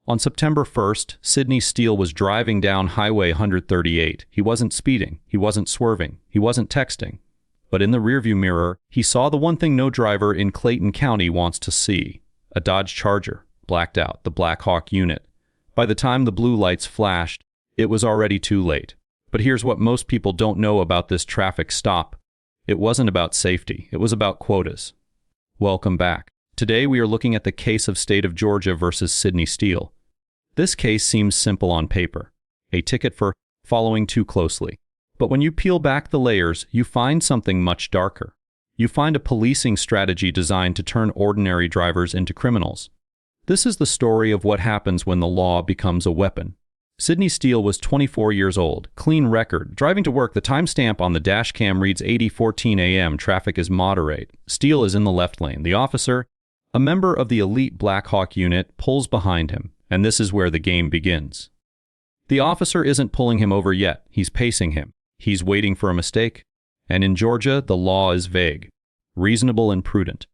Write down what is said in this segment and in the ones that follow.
On September 1st, Sidney Steele was driving down Highway 138. He wasn't speeding, he wasn't swerving, he wasn't texting. But in the rearview mirror, he saw the one thing no driver in Clayton County wants to see: a Dodge Charger, blacked out, the Black Hawk unit. By the time the blue lights flashed, it was already too late. But here's what most people don't know about this traffic stop. It wasn't about safety, it was about quotas. Welcome back. Today we are looking at the case of State of Georgia versus Sidney Steele. This case seems simple on paper, a ticket for following too closely. But when you peel back the layers, you find something much darker. You find a policing strategy designed to turn ordinary drivers into criminals. This is the story of what happens when the law becomes a weapon. Sidney Steele was 24 years old, clean record, driving to work. The timestamp on the dash cam reads 8:14 a.m. Traffic is moderate. Steele is in the left lane. The officer, a member of the elite Black Hawk unit, pulls behind him, and this is where the game begins. The officer isn't pulling him over yet. He's pacing him. He's waiting for a mistake. And in Georgia, the law is vague, reasonable and prudent.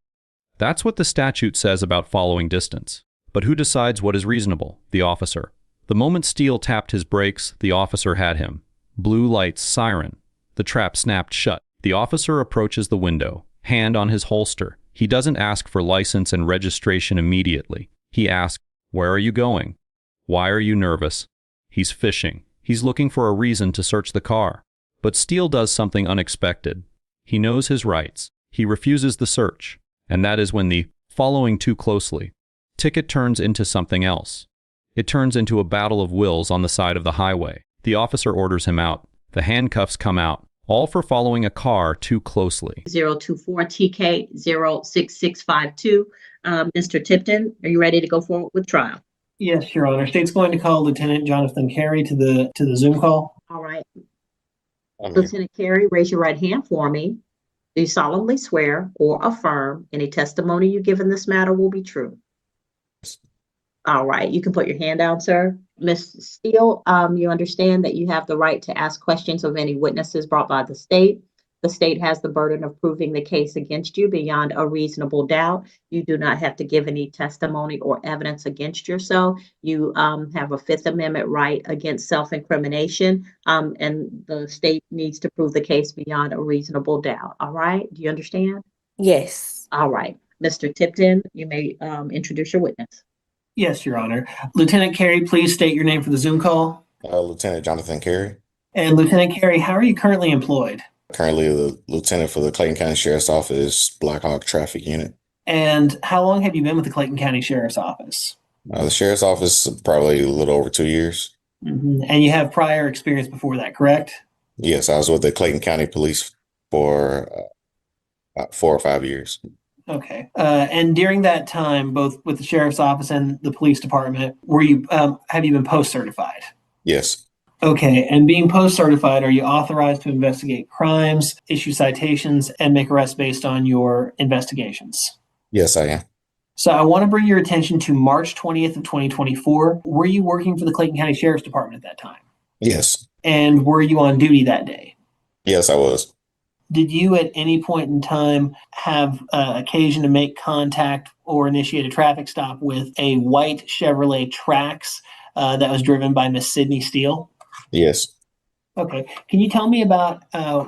That's what the statute says about following distance. But who decides what is reasonable? The officer. The moment Steele tapped his brakes, the officer had him. Blue lights, siren. The trap snapped shut. The officer approaches the window, hand on his holster. He doesn't ask for license and registration immediately. He asks, "Where are you going? Why are you nervous?" He's fishing. He's looking for a reason to search the car. But Steele does something unexpected. He knows his rights. He refuses the search. And that is when the following too closely ticket turns into something else. It turns into a battle of wills on the side of the highway. The officer orders him out. The handcuffs come out, all for following a car too closely. 024 TK 06652. Mr. Tipton, are you ready to go forward with trial? Yes, Your Honor. State's going to call Lieutenant Jonathan Carey to the Zoom call. All right. Lieutenant Carey, raise your right hand for me. Do you solemnly swear or affirm any testimony you give in this matter will be true? All right, you can put your hand down, sir. Ms. Steele, you understand that you have the right to ask questions of any witnesses brought by the state. The state has the burden of proving the case against you beyond a reasonable doubt. You do not have to give any testimony or evidence against yourself. You have a Fifth Amendment right against self-incrimination, and the state needs to prove the case beyond a reasonable doubt. All right, do you understand? Yes. All right, Mr. Tipton, you may introduce your witness. Yes, Your Honor. Lieutenant Carey, please state your name for the Zoom call. Lieutenant Jonathan Carey. And Lieutenant Carey, how are you currently employed? Currently the lieutenant for the Clayton County Sheriff's Office Black Hawk Traffic Unit. And how long have you been with the Clayton County Sheriff's Office? The Sheriff's Office, probably a little over 2 years. And you have prior experience before that, correct? Yes, I was with the Clayton County Police for about 4 or 5 years. Okay. And during that time, both with the Sheriff's Office and the Police Department, have you been post-certified? Yes. Okay. And being post-certified, are you authorized to investigate crimes, issue citations, and make arrests based on your investigations? Yes, I am. So I want to bring your attention to March 20th of 2024. Were you working for the Clayton County Sheriff's Department at that time? Yes. And were you on duty that day? Yes, I was. Did you at any point in time have occasion to make contact or initiate a traffic stop with a white Chevrolet Trax that was driven by Miss Sidney Steele? Yes. Okay. Can you tell me about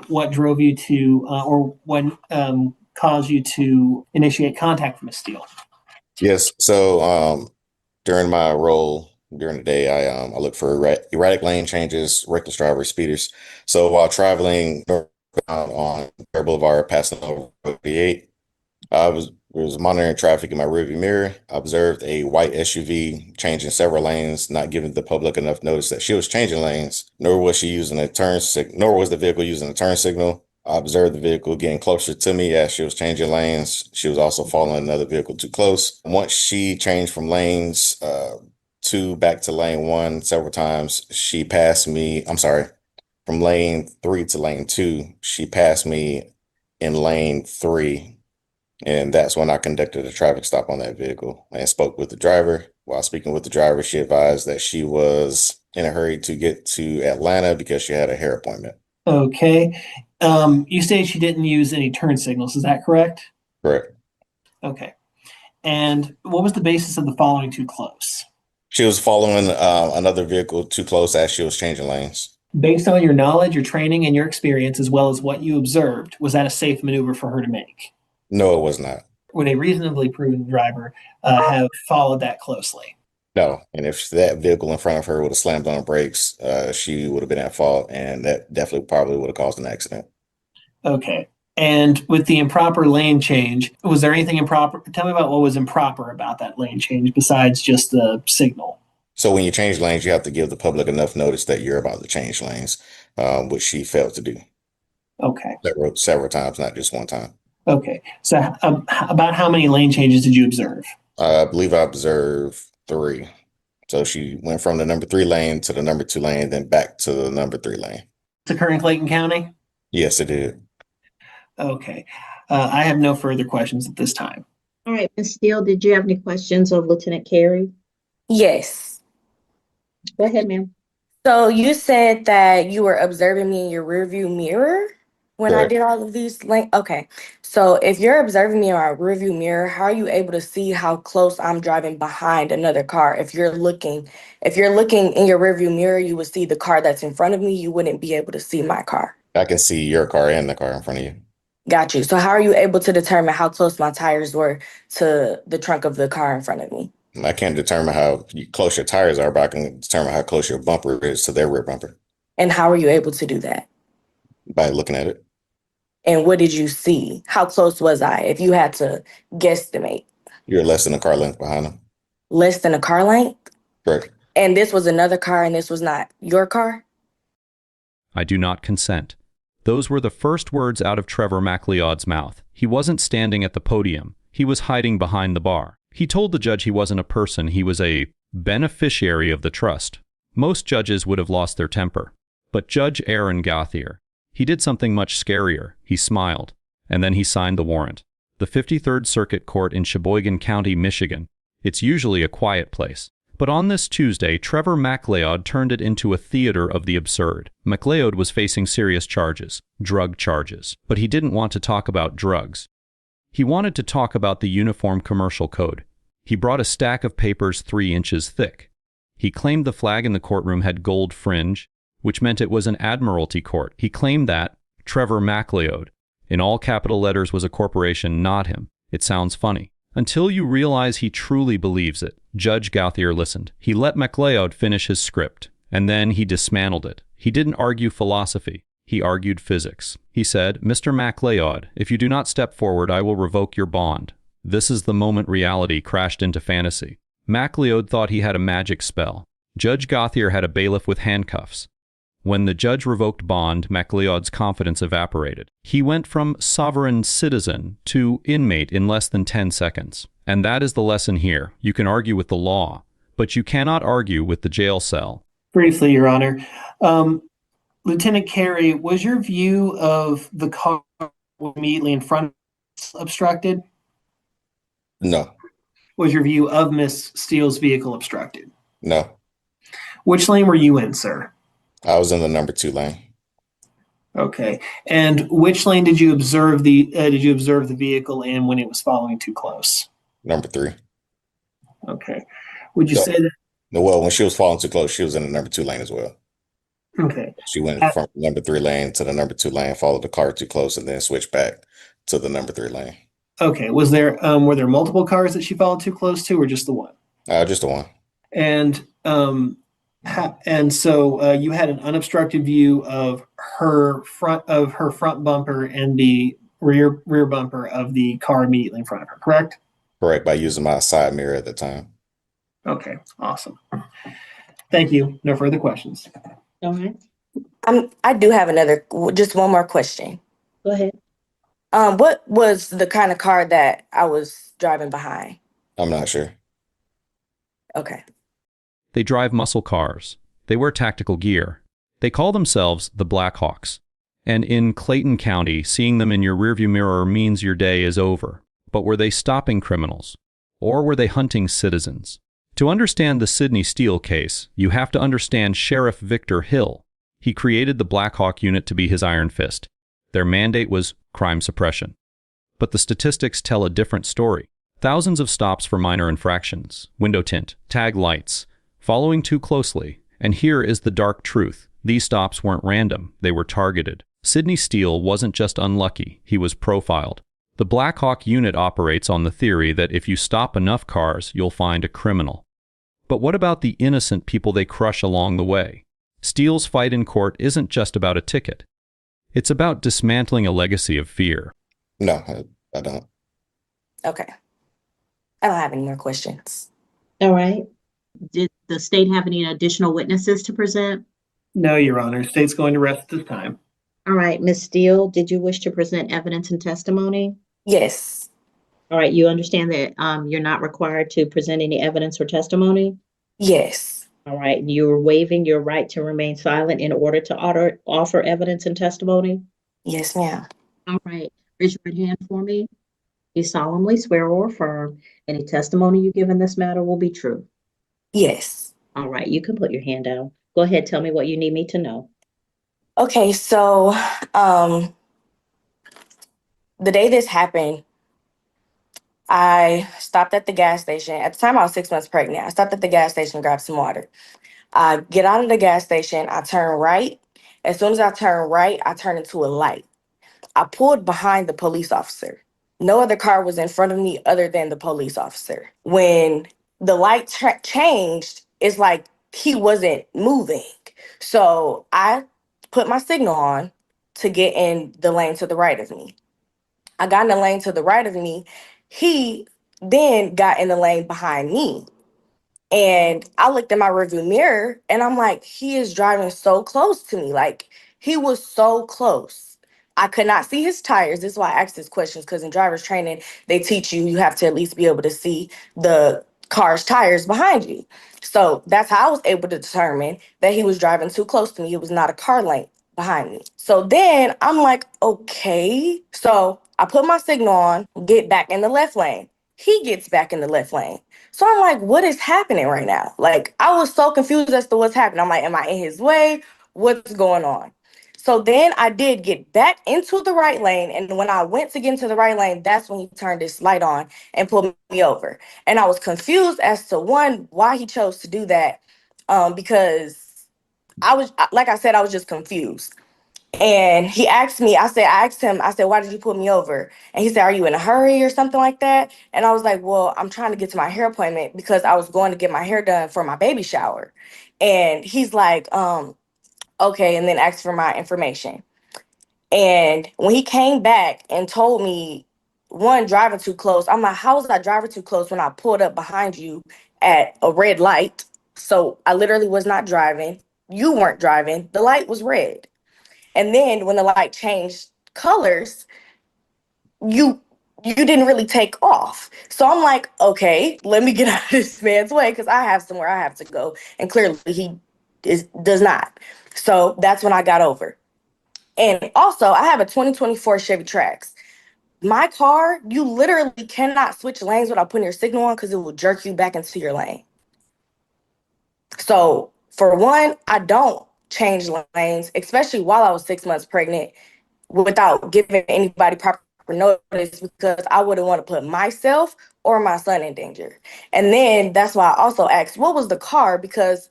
what drove you to or what caused you to initiate contact with Miss Steele? Yes. So during my role during the day, I look for erratic lane changes, reckless drivers, speeders. So while traveling on Fair Boulevard, passing over 48, I was monitoring traffic in my rearview mirror. I observed a white SUV changing several lanes, not giving the public enough notice that she was changing lanes, nor was she using a nor was the vehicle using a turn signal. I observed the vehicle getting closer to me as she was changing lanes. She was also following another vehicle too close. Once she changed from lanes 2 back to lane 1 several times, she passed me. I'm sorry, from lane 3 to lane 2, she passed me in lane 3. And that's when I conducted a traffic stop on that vehicle and spoke with the driver. While speaking with the driver, she advised that she was in a hurry to get to Atlanta because she had a hair appointment. Okay. You say she didn't use any turn signals. Is that correct? Correct. Okay. And what was the basis of the following too close? She was following another vehicle too close as she was changing lanes. Based on your knowledge, your training, and your experience, as well as what you observed, was that a safe maneuver for her to make? No, it was not. Would a reasonably prudent driver have followed that closely? No. And if that vehicle in front of her would have slammed on the brakes, she would have been at fault, and that definitely probably would have caused an accident. Okay. And with the improper lane change, was there anything improper? Tell me about what was improper about that lane change besides just the signal. So when you change lanes, you have to give the public enough notice that you're about to change lanes, which she failed to do Okay. several times, not just one time. Okay. So about how many lane changes did you observe? I believe I observed 3. So she went from the number 3 lane to the number 2 lane, then back to the number 3 lane. To occur in Clayton County? Yes, it did. Okay. I have no further questions at this time. All right, Ms. Steele, did you have any questions of Lieutenant Carey? Yes. Go ahead, ma'am. So you said that you were observing me in your rearview mirror when I Correct. did all of these. Okay. So if you're observing me in my rearview mirror, how are you able to see how close I'm driving behind another car? If you're looking in your rearview mirror, you would see the car that's in front of me. You wouldn't be able to see my car. I can see your car and the car in front of you. Got you. So how are you able to determine how close my tires were to the trunk of the car in front of me? I can't determine how close your tires are, but I can determine how close your bumper is to their rear bumper And how are you able to do that? by looking at it. And what did you see? How close was I? If you had to guesstimate. You're less than a car length behind them. Less than a car length? Correct. And this was another car and this was not your car? I do not consent. Those were the first words out of Trevor MacLeod's mouth. He wasn't standing at the podium. He was hiding behind the bar. He told the judge he wasn't a person. He was a beneficiary of the trust. Most judges would have lost their temper. But Judge Aaron Gauthier, he did something much scarier. He smiled, and then he signed the warrant. The 53rd Circuit Court in Sheboygan County, Michigan. It's usually a quiet place. But on this Tuesday, Trevor MacLeod turned it into a theater of the absurd. MacLeod was facing serious charges, drug charges, but he didn't want to talk about drugs. He wanted to talk about the Uniform Commercial Code. He brought a stack of papers 3 inches thick. He claimed the flag in the courtroom had gold fringe, which meant it was an admiralty court. He claimed that Trevor MacLeod, in all capital letters, was a corporation, not him. It sounds funny. Until you realize he truly believes it. Judge Gauthier listened. He let MacLeod finish his script, and then he dismantled it. He didn't argue philosophy. He argued physics. He said, "Mr. MacLeod, if you do not step forward, I will revoke your bond." This is the moment reality crashed into fantasy. MacLeod thought he had a magic spell. Judge Gauthier had a bailiff with handcuffs. When the judge revoked bond, MacLeod's confidence evaporated. He went from sovereign citizen to inmate in less than 10 seconds. And that is the lesson here. You can argue with the law, but you cannot argue with the jail cell. Briefly, Your Honor. Lieutenant Carey, was your view of the car immediately in front obstructed? No. Was your view of Miss Steele's vehicle obstructed? No. Which lane were you in, sir? I was in the number 2 lane. Okay. And which lane did you observe the vehicle in when it was following too close? Number 3. Okay. Would you No. say that? No, well, when she was following too close, she was in the number 2 lane as well. Okay. She went from number 3 lane to the number 2 lane, followed the car too close, and then switched back to the number 3 lane. Okay. Was there were there multiple cars that she followed too close to, or just the one? Just the one. And so you had an unobstructed view of her front bumper and the rear bumper of the car immediately in front of her, correct? Correct, by using my side mirror at the time. Okay, awesome. Thank you. No further questions. All right, I do have just one more question. go ahead. What was the kind of car that I was driving behind? I'm not sure. Okay. They drive muscle cars. They wear tactical gear. They call themselves the Blackhawks. And in Clayton County, seeing them in your rearview mirror means your day is over. But were they stopping criminals? Or were they hunting citizens? To understand the Sidney Steele case, you have to understand Sheriff Victor Hill. He created the Black Hawk unit to be his iron fist. Their mandate was crime suppression. But the statistics tell a different story. Thousands of stops for minor infractions, window tint, tag lights, following too closely. And here is the dark truth. These stops weren't random, they were targeted. Sidney Steele wasn't just unlucky, he was profiled. The Black Hawk unit operates on the theory that if you stop enough cars, you'll find a criminal. But what about the innocent people they crush along the way? Steele's fight in court isn't just about a ticket. It's about dismantling a legacy of fear. No, I don't. Okay. I don't have any more questions. All right. Did the state have any additional witnesses to present? No, Your Honor. State's going to rest this time. All right, Ms. Steele, did you wish to present evidence and testimony? Yes. All right, you understand that you're not required to present any evidence or testimony? Yes. All right, and you're waiving your right to remain silent in order to offer evidence and testimony? Yes, ma'am. All right, raise your right hand for me. You solemnly swear or affirm any testimony you give in this matter will be true? Yes. All right, you can put your hand down. Go ahead, tell me what you need me to know. Okay, so the day this happened, I stopped at the gas station. At the time, I was 6 months pregnant. I stopped at the gas station, grabbed some water. I get out of the gas station. I turn right. As soon as I turn right, I turn into a light. I pulled behind the police officer. No other car was in front of me other than the police officer. When the light changed, it's like he wasn't moving. So I put my signal on to get in the lane to the right of me. I got in the lane to the right of me. He then got in the lane behind me. And I looked in my rearview mirror and I'm like, he is driving so close to me. Like, he was so close. I could not see his tires. This is why I asked these questions, because in driver's training, they teach you have to at least be able to see the car's tires behind you. So that's how I was able to determine that he was driving too close to me. It was not a car length behind me. So then I'm like, okay. So I put my signal on, get back in the left lane. He gets back in the left lane. So I'm like, what is happening right now? Like, I was so confused as to what's happening. I'm like, am I in his way? What's going on? So then I did get back into the right lane. And when I went to get into the right lane, that's when he turned this light on and pulled me over. And I was confused as to, one, why he chose to do that. Because like I said, I was just confused. And he asked me, I asked him, why did you pull me over? And he said, are you in a hurry or something like that? And I was like, well, I'm trying to get to my hair appointment because I was going to get my hair done for my baby shower. And he's like, okay, and then asked for my information. And when he came back and told me, one, driving too close, I'm like, how was I driving too close when I pulled up behind you at a red light? So I literally was not driving. You weren't driving. The light was red. And then when the light changed colors, you didn't really take off. So I'm like, okay, let me get out of this man's way because I have somewhere I have to go. And clearly he does not. So that's when I got over. And also, I have a 2024 Chevy Trax. My car, you literally cannot switch lanes without putting your signal on because it will jerk you back into your lane. So for one, I don't change lanes, especially while I was 6 months pregnant, without giving anybody proper notice, because I wouldn't want to put myself or my son in danger. And then that's why I also asked, what was the car? Because,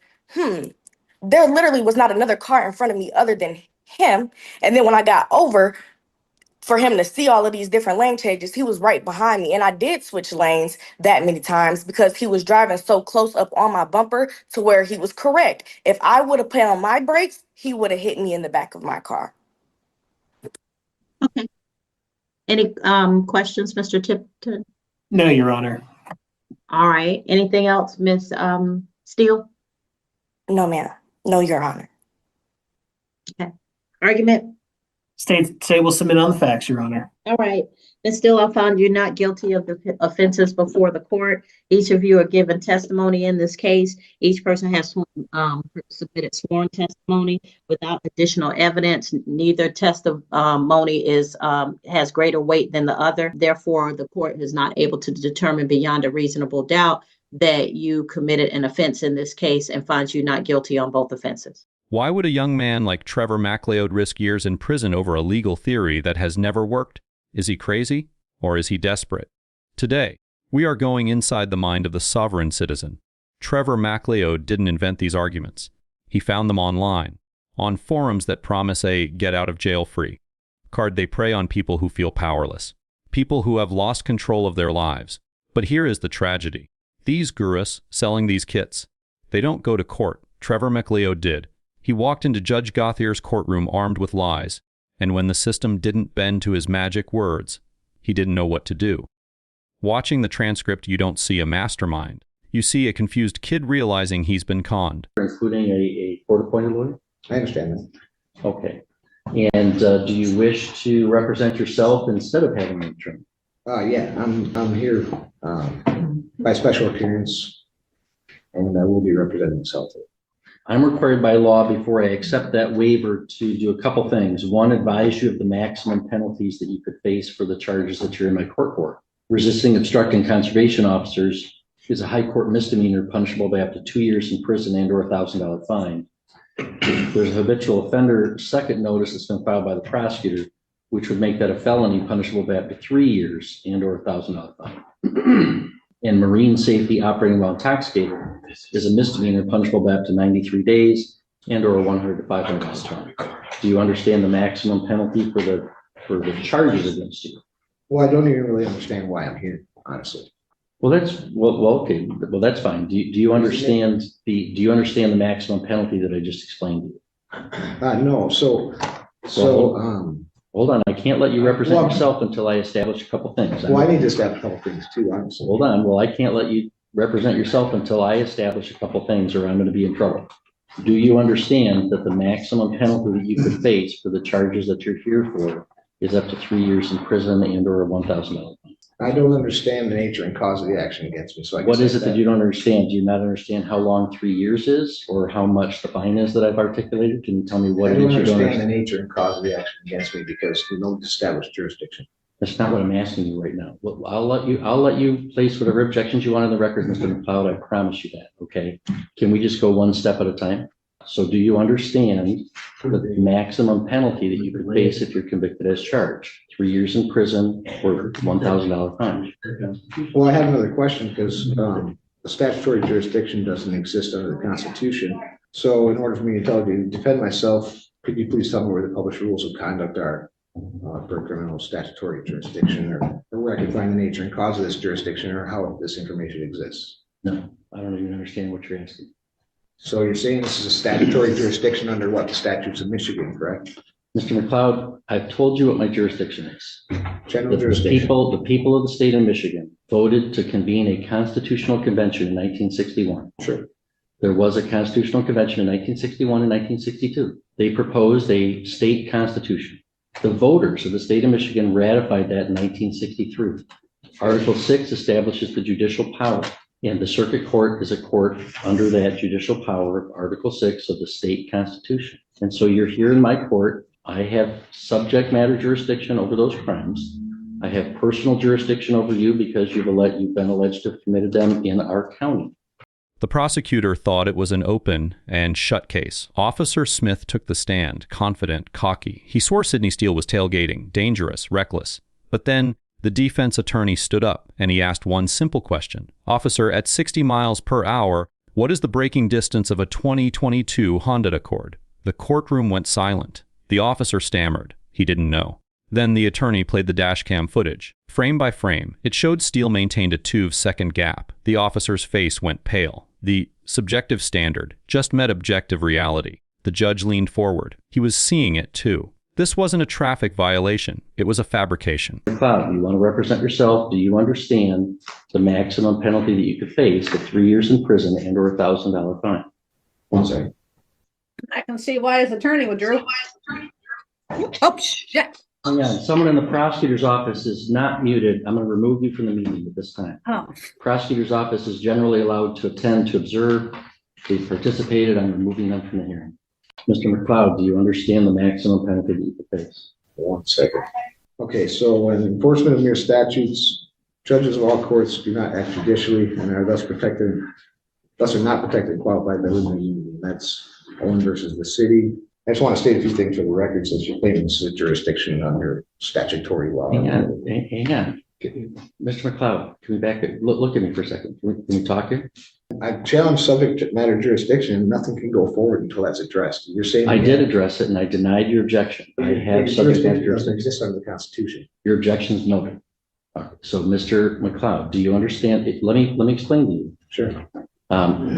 there literally was not another car in front of me other than him. And then when I got over, for him to see all of these different lane changes, he was right behind me. And I did switch lanes that many times because he was driving so close up on my bumper to where he was correct. If I would have put on my brakes, he would have hit me in the back of my car. Okay. Any questions, Mr. Tipton? No, Your Honor. All right. Anything else, Ms. Steele? No, ma'am. No, Your Honor. Okay. Argument? State will submit on the facts, Your Honor. All right. Ms. Steele, I found you not guilty of the offenses before the court. Each of you are given testimony in this case. Each person has submitted sworn testimony without additional evidence. Neither testimony has greater weight than the other. Therefore, the court is not able to determine beyond a reasonable doubt that you committed an offense in this case and finds you not guilty on both offenses. Why would a young man like Trevor MacLeod risk years in prison over a legal theory that has never worked? Is he crazy, or is he desperate? Today, we are going inside the mind of the sovereign citizen. Trevor MacLeod didn't invent these arguments. He found them online, on forums that promise a get-out-of-jail-free card. They prey on people who feel powerless, people who have lost control of their lives. But here is the tragedy. These gurus selling these kits, they don't go to court. Trevor MacLeod did. He walked into Judge Gauthier's courtroom armed with lies, and when the system didn't bend to his magic words, he didn't know what to do. Watching the transcript, you don't see a mastermind. You see a confused kid realizing he's been conned. Including a court-appointed lawyer? I understand that. Okay. And do you wish to represent yourself instead of having an attorney? Yeah, I'm here by special appearance, and I will be representing myself. I'm required by law, before I accept that waiver, to do a couple things. One, advise you of the maximum penalties that you could face for the charges that you're in my court for. Resisting, obstructing conservation officers is a high court misdemeanor punishable by up to 2 years in prison and or $1,000 fine. There's a habitual offender second notice that's been filed by the prosecutor, which would make that a felony punishable by up to 3 years and or $1,000 fine. And marine safety operating while intoxicated is a misdemeanor punishable by up to 93 days and or a $100 to $500 fine. Do you understand the maximum penalty for the charges against you? Well, I don't even really understand why I'm here, honestly. Well, okay. Well, that's fine. Do you understand the maximum penalty that I just explained to you? No. Hold on. I can't let you represent yourself until I establish a couple things. Well, I need to establish a couple things too, honestly. Hold on. Well, I can't let you represent yourself until I establish a couple things, or I'm going to be in trouble. Do you understand that the maximum penalty that you could face for the charges that you're here for is up to 3 years in prison and or a $1,000 fine? I don't understand the nature and cause of the action against me. So what is it that you don't understand? Do you not understand how long 3 years is, or how much the fine is that I've articulated? Can you tell me what it is you don't understand? The nature and cause of the action against me because we don't establish jurisdiction. That's not what I'm asking you right now. Well, I'll let you place whatever objections you want on the record, Mr. McLeod. I promise you that. Okay. Can we just go one step at a time? So do you understand the maximum penalty that you could face if you're convicted as charged? 3 years in prison or $1,000 fine? Well, I have another question because the statutory jurisdiction doesn't exist under the Constitution. So in order for me to defend myself, could you please tell me where the published rules of conduct are for criminal statutory jurisdiction, or where I can find the nature and cause of this jurisdiction, or how this information exists? No, I don't even understand what you're asking. So you're saying this is a statutory jurisdiction under what? The statutes of Michigan, correct? Mr. McLeod, I've told you what my jurisdiction is. General jurisdiction. The people of the state of Michigan voted to convene a constitutional convention in 1961. Sure. There was a constitutional convention in 1961 and 1962. They proposed a state constitution. The voters of the state of Michigan ratified that in 1963. Article 6 establishes the judicial power, and the circuit court is a court under that judicial power of Article 6 of the state constitution. And so you're here in my court. I have subject matter jurisdiction over those crimes. I have personal jurisdiction over you because you've been alleged to have committed them in our county. The prosecutor thought it was an open and shut case. Officer Smith took the stand, confident, cocky. He swore Sidney Steele was tailgating, dangerous, reckless. But then the defense attorney stood up and he asked one simple question. Officer, at 60 miles per hour, what is the braking distance of a 2022 Honda Accord? The courtroom went silent. The officer stammered. He didn't know. Then the attorney played the dashcam footage. Frame by frame, it showed Steele maintained a 2-second gap. The officer's face went pale. The subjective standard just met objective reality. The judge leaned forward. He was seeing it too. This wasn't a traffic violation. It was a fabrication. Cloud, you want to represent yourself? Do you understand the maximum penalty that you could face of 3 years in prison and or $1,000 fine? 1 second. I can see why his attorney would, Drew. Oh, shit. Hang on. Someone in the prosecutor's office is not muted. I'm going to remove you from the meeting at this time. Oh. Prosecutor's office is generally allowed to attend to observe. They've participated. I'm removing them from the hearing. Mr. McLeod, do you understand the maximum penalty that you could face? 1 second. Okay, so in enforcement of mere statutes, judges of all courts do not act judicially and are thus are not protected and qualified by limited immunity. That's Owen versus the city. I just want to state a few things for the record since you're claiming this is a jurisdiction under statutory law. Hang on. Mr. McLeod, can we back it? Look at me for a second. Can we talk here? I challenge subject matter jurisdiction, and nothing can go forward until that's addressed. You're saying I did address it and I denied your objection. I have subject matter jurisdiction doesn't exist under the Constitution. Your objection is noted. So, Mr. McLeod, do you understand? Let me explain to you. Sure.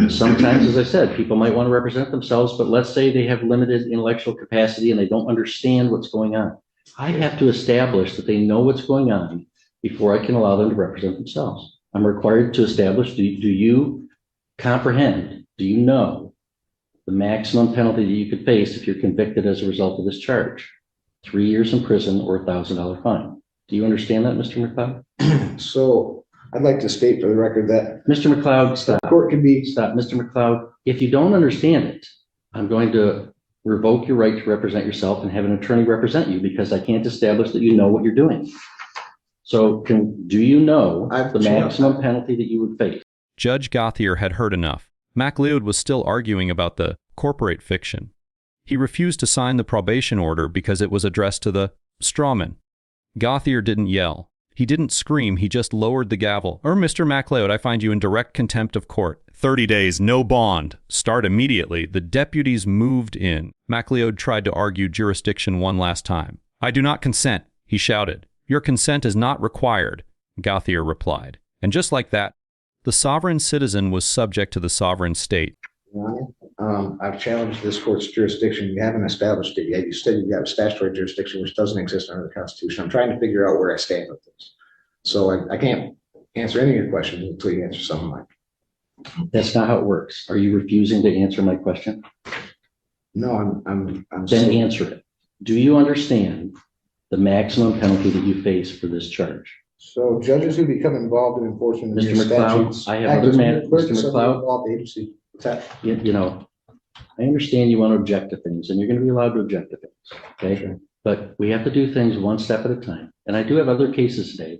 Sometimes, as I said, people might want to represent themselves, but let's say they have limited intellectual capacity and they don't understand what's going on. I have to establish that they know what's going on before I can allow them to represent themselves. I'm required to establish, do you comprehend, do you know the maximum penalty that you could face if you're convicted as a result of this charge? 3 years in prison or $1,000 fine. Do you understand that, Mr. McLeod? So I'd like to state for the record that Mr. McLeod, stop. Court can be. Stop, Mr. McLeod. If you don't understand it, I'm going to revoke your right to represent yourself and have an attorney represent you because I can't establish that you know what you're doing. So do you know the maximum penalty that you would face? Judge Gauthier had heard enough. MacLeod was still arguing about the corporate fiction. He refused to sign the probation order because it was addressed to the strawman. Gauthier didn't yell. He didn't scream, he just lowered the gavel. Mr. MacLeod, I find you in direct contempt of court. 30 days, no bond. Start immediately. The deputies moved in. MacLeod tried to argue jurisdiction one last time. I do not consent, he shouted. Your consent is not required, Gauthier replied. And just like that, the sovereign citizen was subject to the sovereign state. I've challenged this court's jurisdiction. You haven't established it yet. You said you've got a statutory jurisdiction which doesn't exist under the Constitution. I'm trying to figure out where I stand with this. So I can't answer any of your questions until you answer some of mine. That's not how it works. Are you refusing to answer my question? No, I'm Then answer it. Do you understand the maximum penalty that you face for this charge? So judges who become involved in enforcement of Mr. your McLeod, statutes. I have other matters. Mr. McLeod. Agency. You know, I understand you want to object to things and you're going to be allowed to object to things. Okay. Sure. But we have to do things one step at a time. And I do have other cases today.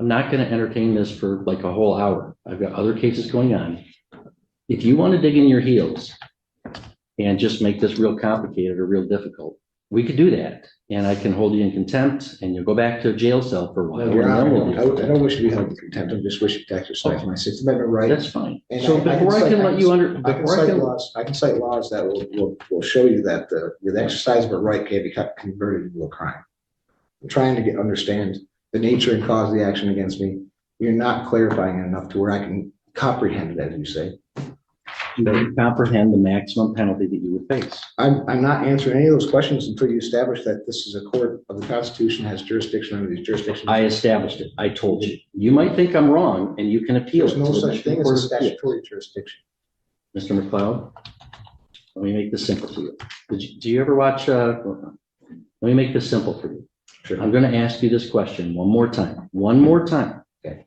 I'm not going to entertain this for like a whole hour. I've got other cases going on. If you want to dig in your heels and just make this real complicated or real difficult, we could do that. And I can hold you in contempt and you'll go back to a jail cell for a while. I don't wish to be held in contempt. I'm just wishing to exercise my Sixth Amendment right. That's fine. And so before I can let you under, I can cite laws that will show you that the exercise of a right can be converted into a crime. I'm trying to understand the nature and cause of the action against me. You're not clarifying it enough to where I can comprehend it, as you say. You don't comprehend the maximum penalty that you would face. I'm not answering any of those questions until you establish that this is a court of the Constitution, has jurisdiction under these jurisdictions. I established it. I told you. You might think I'm wrong and you can appeal. There's no such thing as a statutory jurisdiction. Mr. McLeod, let me make this simple for you. Do you ever watch, let me make this simple for you. Sure. I'm going to ask you this question one more time. One more time. Okay.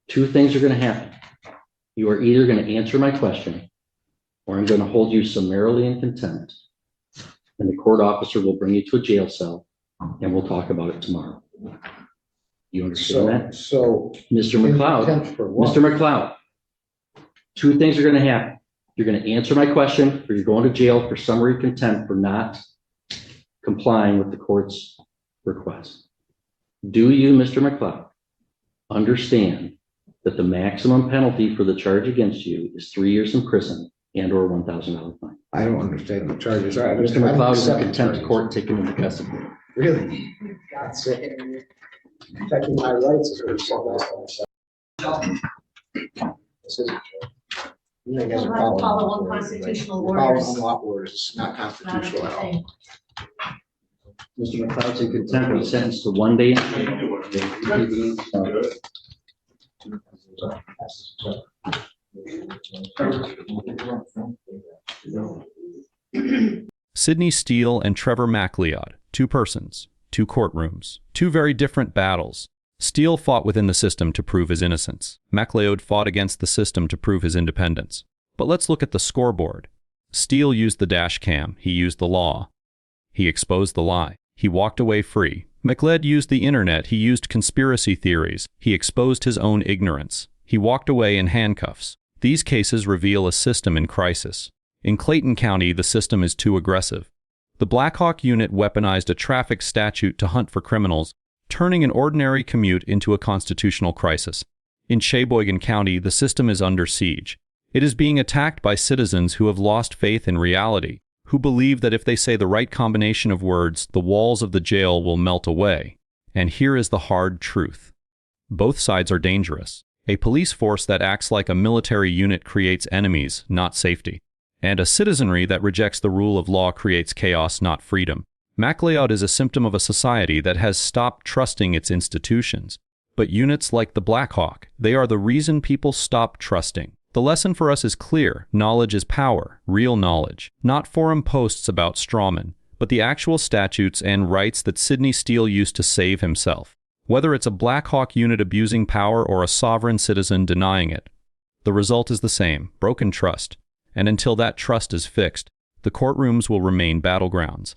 Two things are going to happen. You are either going to answer my question or I'm going to hold you summarily in contempt. And the court officer will bring you to a jail cell and we'll talk about it tomorrow. You understand that? So, Mr. McLeod, Mr. McLeod, two things are going to happen. You're going to answer my question or you're going to jail for summary contempt for not complying with the court's request. Do you, Mr. McLeod, understand that the maximum penalty for the charge against you is 3 years in prison and or $1,000 fine? I don't understand the charges. Mr. McLeod is in contempt of court, taken into custody. Really? That's it. Protecting my rights is what this isn't true. You guys are follow unconstitutional following orders. unlawful orders. It's not constitutional at all. Mr. McLeod's in contempt, he's sentenced to 1 day. Sidney Steele and Trevor MacLeod, two persons, two courtrooms, two very different battles. Steele fought within the system to prove his innocence. MacLeod fought against the system to prove his independence. But let's look at the scoreboard. Steele used the dash cam. He used the law. He exposed the lie. He walked away free. MacLeod used the internet. He used conspiracy theories. He exposed his own ignorance. He walked away in handcuffs. These cases reveal a system in crisis. In Clayton County, the system is too aggressive. The Black Hawk unit weaponized a traffic statute to hunt for criminals, turning an ordinary commute into a constitutional crisis. In Sheboygan County, the system is under siege. It is being attacked by citizens who have lost faith in reality, who believe that if they say the right combination of words, the walls of the jail will melt away. And here is the hard truth. Both sides are dangerous. A police force that acts like a military unit creates enemies, not safety. And a citizenry that rejects the rule of law creates chaos, not freedom. MacLeod is a symptom of a society that has stopped trusting its institutions. But units like the Black Hawk, they are the reason people stop trusting. The lesson for us is clear. Knowledge is power, real knowledge. Not forum posts about strawmen, but the actual statutes and rights that Sidney Steele used to save himself. Whether it's a Black Hawk unit abusing power or a sovereign citizen denying it, the result is the same, broken trust. And until that trust is fixed, the courtrooms will remain battlegrounds.